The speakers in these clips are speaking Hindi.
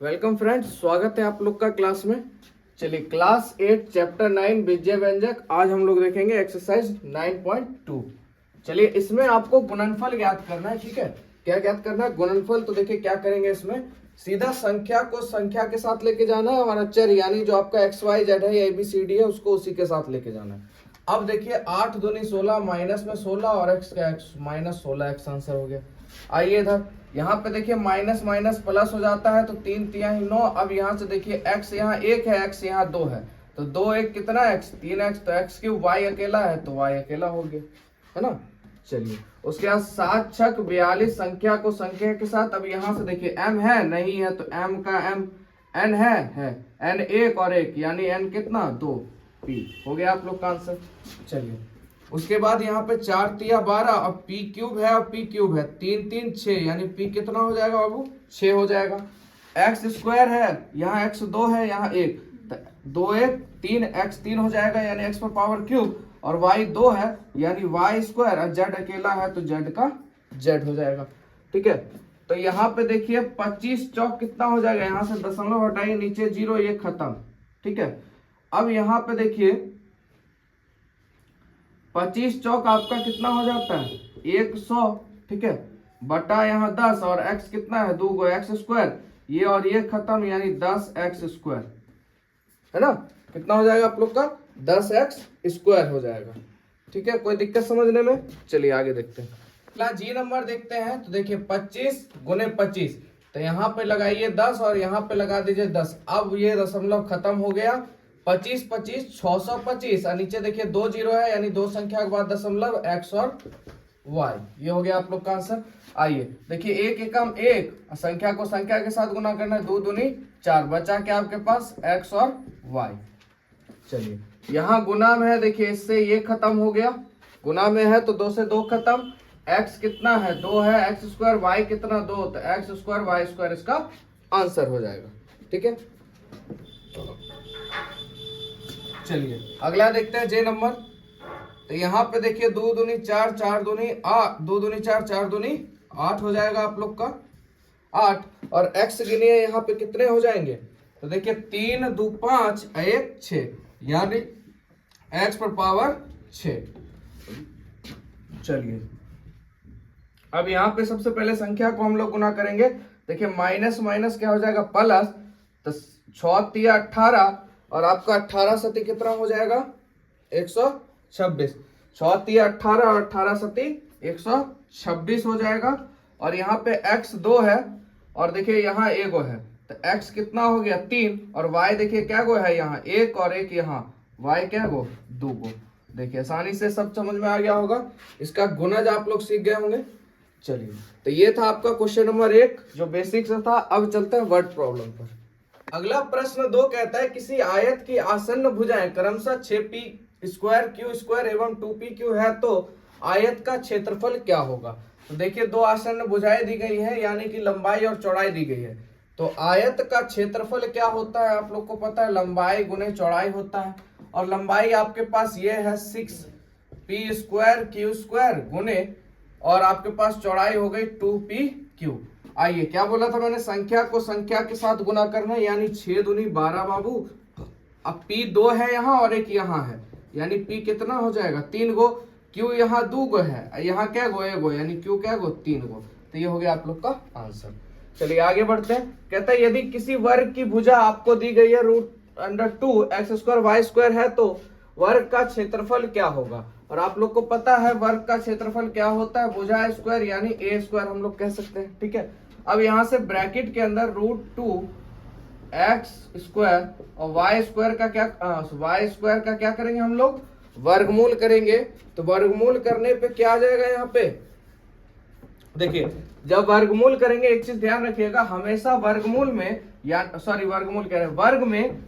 वेलकम फ्रेंड्स, स्वागत है आप लोग का क्लास में। चलिए क्लास 8 चैप्टर 9 बीजय व्यंजक आज हम लोग देखेंगे एक्सरसाइज 9.2। चलिए इसमें आपको गुणनफल ज्ञात करना है। ठीक है, क्या ज्ञात करना है? गुणनफल। तो देखिए क्या करेंगे, इसमें सीधा संख्या को संख्या के साथ लेके जाना है और अचर यानी जो आपका एक्स वाई जेड है या ABCD है उसको उसी के साथ लेके जाना है। अब देखिए 8 दूनी 16 माइनस में 16 और एक्स का एक्स माइनस 16 एक्स आंसर हो गया। आइए इधर यहाँ पे देखिए माइनस माइनस प्लस हो जाता है तो 3 तिहाई 9। अब यहाँ से देखिए x यहाँ 1 है, x यहाँ 2 है, तो 2 1 कितना x 3x, तो x क्यूब y अकेला है तो y अकेला हो गया, है ना। चलिए उसके बाद 7 छक 42 संख्या को संख्या के साथ। अब यहाँ से देखिए m है नहीं है तो m का m, n है n 1 और 1 यानी n कितना 2 p हो गया आप लोग का आंसर। चलिए उसके बाद यहाँ पे 4 तिया 12, अब p क्यूब है और p क्यूब है 3 3 6 यानी p कितना हो जाएगा बाबू 6 हो जाएगा। x स्क्वायर है, यहाँ x 2 है यहाँ 1, 2 1 3 x 3 हो जाएगा यानी x पर पावर क्यूब, और y 2 है यानी y स्क्वायर, और z अकेला है तो z का z हो जाएगा। ठीक है, तो यहाँ पे देखिए 25 चौक कितना हो जाएगा, यहाँ से दशमलव हटाइए नीचे 0 ये खत्म। ठीक है, अब यहाँ पे देखिए 25 चौक आपका कितना हो जाता है 100। ठीक है, बटा यहाँ 10 और x कितना है 2 x स्क्वायर, ये और ये खत्म यानी 10x स्क्वायर, है ना। कितना हो जाएगा आप लोग का 10x स्क्वायर हो जाएगा। ठीक है, कोई दिक्कत समझने में? चलिए आगे देखते हैं। अगला जी नंबर देखते हैं। तो देखिए 25 गुने 25, तो यहाँ पे लगाइए 10 और यहाँ पे लगा दीजिए 10। अब ये दशमलव खत्म हो गया, 25 25 625, और नीचे देखिए 2 जीरो है यानी दो संख्या के बाद दशमलव x और y, ये हो गया आप लोग का आंसर। आइए देखिए एक एकम एक, संख्या को संख्या के साथ गुना करना है, 2 दूनी 4, बचा क्या आपके पास x और y। चलिए यहाँ गुना में है, देखिए इससे ये खत्म हो गया, गुना में है तो 2 से 2 खत्म, x कितना है 2 है x स्क्वायर, y कितना 2, तो x स्क्वायर y स्क्वायर इसका आंसर हो जाएगा। ठीक है, चलिए अगला देखते हैं जे नंबर। तो यहाँ पे देखिए 2 दूनी 4 4 दूनी 8, 2 दूनी 4 4 दूनी 8 हो जाएगा आप लोग का 8, और x गिनिए यहाँ पे कितने हो जाएंगे, तो देखिए 3 2 5 1 6 यानी x पर पावर 6। चलिए अब यहाँ पे सबसे पहले संख्या को हम लोग गुना करेंगे। देखिए माइनस माइनस क्या हो जाएगा प्लस, तो 6 तिया 18 और आपका 18 सती कितना हो जाएगा 126, 6 तिया 18 और 18 सती 126 हो जाएगा। और यहाँ पे x 2 है और देखिए यहाँ 1 है, तो x कितना हो गया 3, और y देखिए क्या गो है यहाँ 1 और 1 यहाँ y क्या गो 2 गो। देखिए आसानी से सब समझ में आ गया होगा, इसका गुणज आप लोग सीख गए होंगे। चलिए तो ये था आपका क्वेश्चन नंबर 1 जो बेसिक से था। अब चलते हैं वर्ड प्रॉब्लम पर। अगला प्रश्न 2 कहता है किसी आयत की आसन्न भुजाएं क्रमशः 6p स्क्वायर q स्क्वायर एवं 2pq है तो आयत का क्षेत्रफल क्या होगा। तो देखिए 2 आसन्न भुजाएं दी गई है यानी कि लंबाई और चौड़ाई दी गई है, तो आयत का क्षेत्रफल क्या होता है आप लोग को पता है, लंबाई गुने चौड़ाई होता है, और लंबाई आपके पास ये है 6p स्क्वायर q स्क्वायर गुने, और आपके पास चौड़ाई हो गई 2pq। आइए क्या बोला था मैंने, संख्या को संख्या के साथ गुना करना यानी 6 दूनी 12 बाबू। अब p 2 है यहाँ और 1 यहाँ है यानी p कितना हो जाएगा 3 गो, q यहाँ 2 गो है, यहाँ क्या गो 1 गो यानी q क्या गो 3 गो। तो ये हो गया आप लोग का आंसर। चलिए आगे बढ़ते हैं। कहता है यदि किसी वर्ग की भुजा आपको दी गई है √2 x स्क्वायर y स्क्वायर है तो वर्ग का क्षेत्रफल क्या होगा। और आप लोग को पता है वर्ग का क्षेत्रफल क्या होता है, भुजा स्क्वायर यानी a स्क्वायर हम लोग कह सकते हैं। ठीक है, अब यहाँ से ब्रैकेट के अंदर √2 x स्क्वायर और y स्क्वायर का क्या करेंगे हम लोग, वर्गमूल करेंगे। तो वर्गमूल करने पे क्या आ जाएगा यहाँ पे, देखिए जब वर्गमूल करेंगे एक चीज ध्यान रखिएगा, हमेशा वर्गमूल में वर्ग में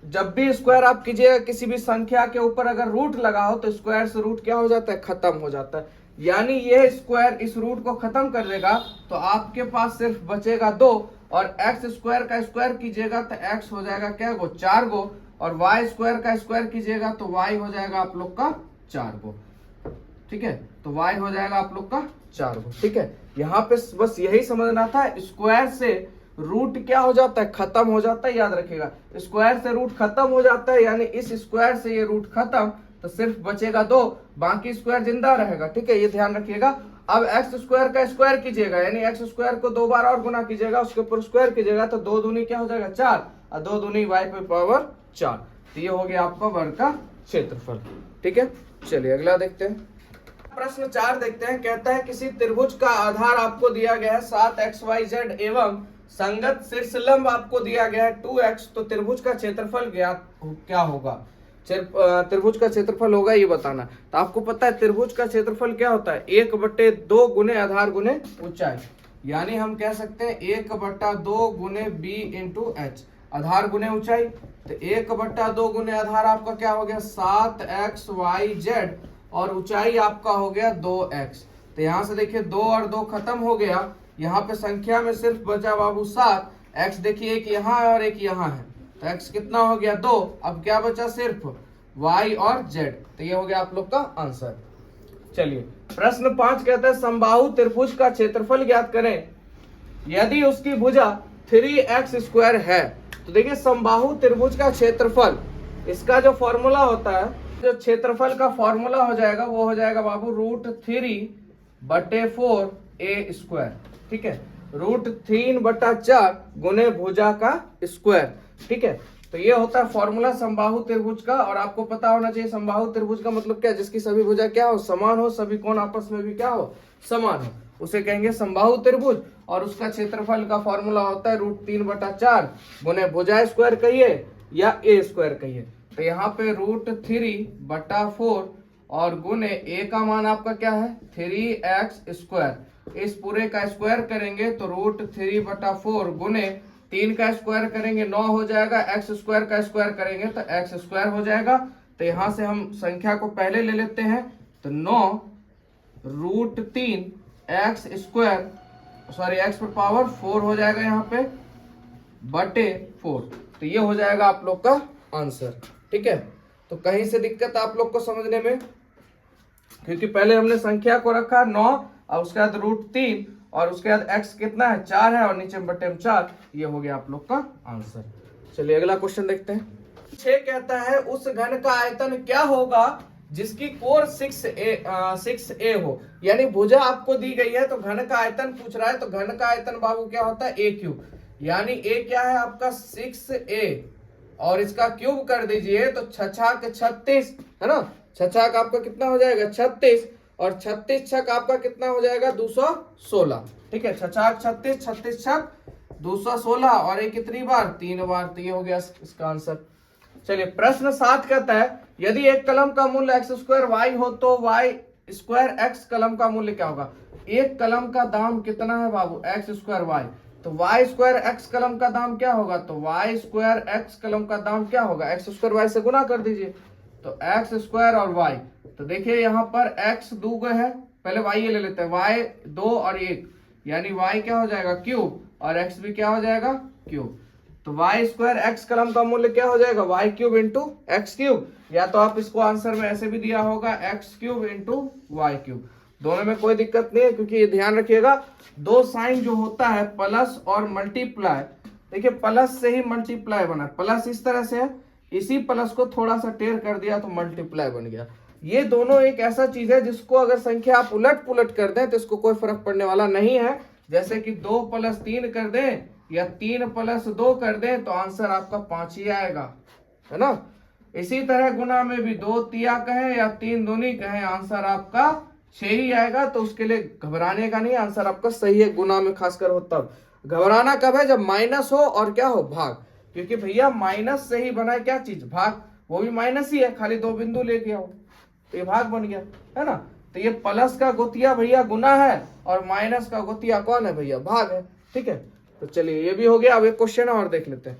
जब भी स्क्वायर आप कीजिएगा किसी भी संख्या के ऊपर अगर रूट लगाओ तो स्क्वायर से रूट क्या हो जाता है खत्म हो जाता है, यानी ये स्क्वायर इस रूट को खत्म कर देगा तो आपके पास सिर्फ बचेगा 2, और x स्क्वायर का स्क्वायर कीजिएगा तो x हो जाएगा क्या गो 4 गो, और y स्क्वायर का स्क्वायर कीजिएगा तो y हो जाएगा आप लोग का 4 गो। ठीक है, तो y हो जाएगा आप लोग का 4 गो। ठीक है, यहाँ पे बस यही समझना था, स्क्वायर से रूट क्या हो जाता है, खत्म हो जाता है। याद रखिएगा स्क्वायर से रूट खत्म हो जाता है, यानी इस स्क्वायर से ये रूट खत्म, तो सिर्फ बचेगा 2, बाकी स्क्वायर जिंदा रहेगा। ठीक है, ये ध्यान रखिएगा। अब एक्स स्क्वायर का स्क्वायर कीजिएगा, यानी एक्स स्क्वायर को 2 बार और गुना कीजिएगा, उसके ऊपर स्क्वायर कीजिएगा, तो 2 दूनी क्या हो जाएगा 4, और 2 दूनी y पे पावर 4। तो ये हो गया आपका वर्ग का क्षेत्रफल। ठीक है, चलिए अगला देखते हैं। प्रश्न 4 देखते हैं। कहता है किसी त्रिभुज का आधार आपको दिया गया है 7xyz एवं संगत शीर्षलंब आपको दिया गया है 2x, तो त्रिभुज का क्षेत्रफल ज्ञात क्या होगा। त्रिभुज का क्षेत्रफल होगा ये बताना। तो आपको पता है त्रिभुज का क्षेत्रफल क्या होता है, 1/2 गुने आधार गुने ऊंचाई, यानी हम कह सकते हैं 1/2 गुने b इंटू एच, आधार गुने ऊंचाई। तो 1/2 गुने आधार आपका क्या हो गया 7xyz, और ऊंचाई आपका हो गया 2x। तो यहाँ से देखिए 2 और 2 खत्म हो गया, यहाँ पे संख्या में सिर्फ बचा बाबू 7, x देखिए एक यहाँ है और एक यहाँ है, तो x कितना हो गया 2। अब क्या बचा सिर्फ y और z, तो ये हो गया आप लोग का आंसर। चलिए प्रश्न 5 कहता है समबाहु त्रिभुज का क्षेत्रफल ज्ञात करें यदि उसकी भुजा 3x² है। तो देखिए समबाहु त्रिभुज का क्षेत्रफल, इसका जो फॉर्मूला होता है, जो क्षेत्रफल का फॉर्मूला हो जाएगा वो हो जाएगा बाबू √3/4a²। ठीक है, √3/4 गुने भुजा का स्क्वायर। ठीक है, तो ये होता है फॉर्मूला समबाहु त्रिभुज का। और आपको पता होना चाहिए समबाहु त्रिभुज का मतलब क्या, जिसकी सभी भुजा क्या हो समान हो, सभी कोण आपस में भी क्या हो समान हो, उसे कहेंगे समबाहु त्रिभुज। और उसका क्षेत्रफल का फॉर्मूला होता है √3/4 गुने भुजा स्क्वायर कहिए या a² कहिए। तो यहाँ पे √3/4 और गुने a का मान आपका क्या है 3x², इस पूरे का स्क्वायर करेंगे तो √3/4 गुने 3 का स्क्वायर करेंगे 9 हो जाएगा, x² का स्क्वायर करेंगे तो x² हो जाएगा। तो यहाँ से हम संख्या को पहले ले लेते हैं, तो 9 √3x², सॉरी x पर पावर 4 हो जाएगा यहाँ पे बटे 4। तो ये हो जाएगा आप लोग का आंसर। ठीक है, तो कहीं से दिक्कत आप लोग को समझने में, क्योंकि पहले हमने संख्या को रखा 9 और उसके बाद √3 और उसके बाद x कितना है 4 है और नीचे बटे 4, ये हो गया आप लोग का आंसर। चलिए अगला क्वेश्चन देखते हैं। 6 कहता है उस घन का आयतन क्या होगा जिसकी कोण 6a हो। यानी भुजा आपको दी गई है तो घन का आयतन पूछ रहा है, तो घन का आयतन बाबू क्या होता है a³, यानी a क्या है आपका 6a और इसका क्यूब कर दीजिए तो 6×6 36 है ना, 6×6 आपका कितना हो जाएगा 36 और 36×6 आपका कितना हो जाएगा 216। ठीक है, 6×6 36, 36×6 216 और ये कितनी बार 3 बार, तो ये हो गया इसका आंसर। चलिए प्रश्न 7 कहता है यदि एक कलम का मूल्य x² हो तो y² कलम का मूल्य क्या होगा। एक कलम का दाम कितना है बाबू x², तो y² कलम का दाम क्या होगा, तो y² कलम का दाम क्या होगा x² से गुना कर दीजिए, तो x² और y। तो देखिए यहाँ पर x 2 है, पहले y ये ले लेते हैं, y 2 और 1, यानी y क्या हो जाएगा क्यूब और x भी क्या हो जाएगा क्यूब। तो y² कलम का मूल्य क्या हो जाएगा y³ इंटू x³, या तो आप इसको आंसर में ऐसे भी दिया होगा x³ इंटू y³। दोनों में कोई दिक्कत नहीं है, क्योंकि ये ध्यान रखिएगा दो साइन जो होता है प्लस और मल्टीप्लाई, देखिए प्लस से ही मल्टीप्लाई बना, प्लस इस तरह से है, इसी प्लस को थोड़ा सा टेढ़ कर दिया तो मल्टीप्लाई बन गया। ये दोनों एक ऐसा चीज है जिसको अगर संख्या आप उलट पुलट कर दें तो इसको कोई फर्क पड़ने वाला नहीं है। जैसे कि 2 + 3 कर दें या 3 + 2 कर दें तो आंसर आपका 5 ही आएगा, है ना। इसी तरह गुना में भी 2 तिया कहें या 3 दूनी कहें, आंसर आपका 6 ही आएगा। तो उसके लिए घबराने का नहीं, आंसर आपका सही है गुना में खासकर हो तब। घबराना कब है, जब माइनस हो और क्या हो भाग, क्योंकि भैया माइनस से ही बना है क्या चीज भाग, वो भी माइनस ही है, खाली 2 बिंदु लेके आओ तो ये भाग बन गया, है ना। तो ये प्लस का गोतिया भैया गुना है और माइनस का गोतिया कौन है भैया भाग है। ठीक है, तो चलिए ये भी हो गया। अब एक क्वेश्चन और देख लेते हैं।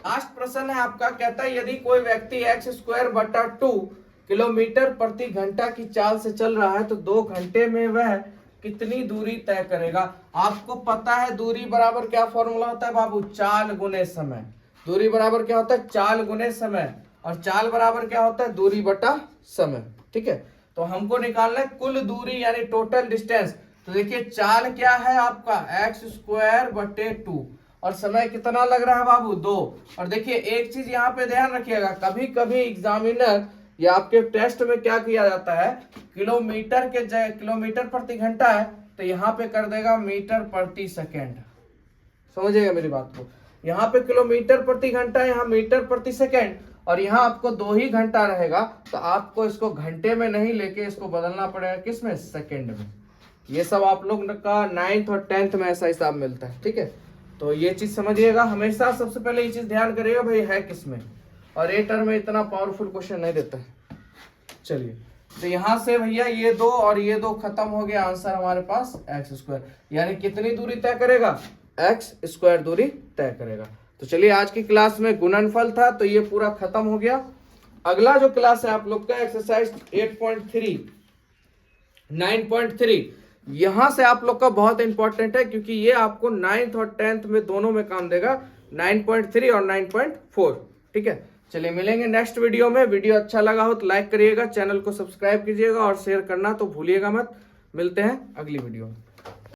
लास्ट प्रश्न है आपका, कहता है यदि कोई व्यक्ति x² 2 किलोमीटर प्रति घंटा की चाल से चल रहा है तो 2 घंटे में वह कितनी दूरी तय करेगा। आपको पता है दूरी बराबर क्या फॉर्मूला होता है बाबू, चाल गुने समय। दूरी बराबर क्या होता है, चाल गुने समय, और चाल बराबर क्या होता है, दूरी बटा समय। ठीक है, तो हमको निकालना है कुल दूरी यानी टोटल डिस्टेंस। तो देखिए चाल क्या है आपका x² 2 और समय कितना लग रहा है बाबू 2। और देखिए एक चीज यहाँ पे ध्यान रखिएगा, कभी कभी एग्जामिनर या आपके टेस्ट में क्या किया जाता है, किलोमीटर के जगह किलोमीटर प्रति घंटा है तो यहाँ पे कर देगा मीटर प्रति सेकेंड। समझिएगा मेरी बात को, यहाँ पे किलोमीटर प्रति घंटा, यहाँ मीटर प्रति सेकेंड, और यहाँ आपको 2 ही घंटा रहेगा तो आपको इसको घंटे में नहीं लेके इसको बदलना पड़ेगा किसमें, सेकेंड में। ये सब आप लोग का 9th और 10th में ऐसा हिसाब मिलता है, ठीक है। तो ये चीज समझिएगा, हमेशा सबसे पहले ये चीज ध्यान करिएगा भाई है किसमें, और ए टर्म में इतना पावरफुल क्वेश्चन नहीं देता है। चलिए तो यहाँ से भैया ये 2 और ये 2 खत्म हो गया, आंसर हमारे पास x², यानी कितनी दूरी तय करेगा, x² दूरी तय करेगा। तो चलिए आज की क्लास में गुणनफल था तो ये पूरा खत्म हो गया। अगला जो क्लास है आप लोग का एक्सरसाइज 8.3 9.3, यहां से आप लोग का बहुत इंपॉर्टेंट है क्योंकि ये आपको 9th और 10th में दोनों में काम देगा, 9.3 और 9.4, ठीक है। चलिए मिलेंगे नेक्स्ट वीडियो में। वीडियो अच्छा लगा हो तो लाइक करिएगा, चैनल को सब्सक्राइब कीजिएगा और शेयर करना तो भूलिएगा मत। मिलते हैं अगली वीडियो में।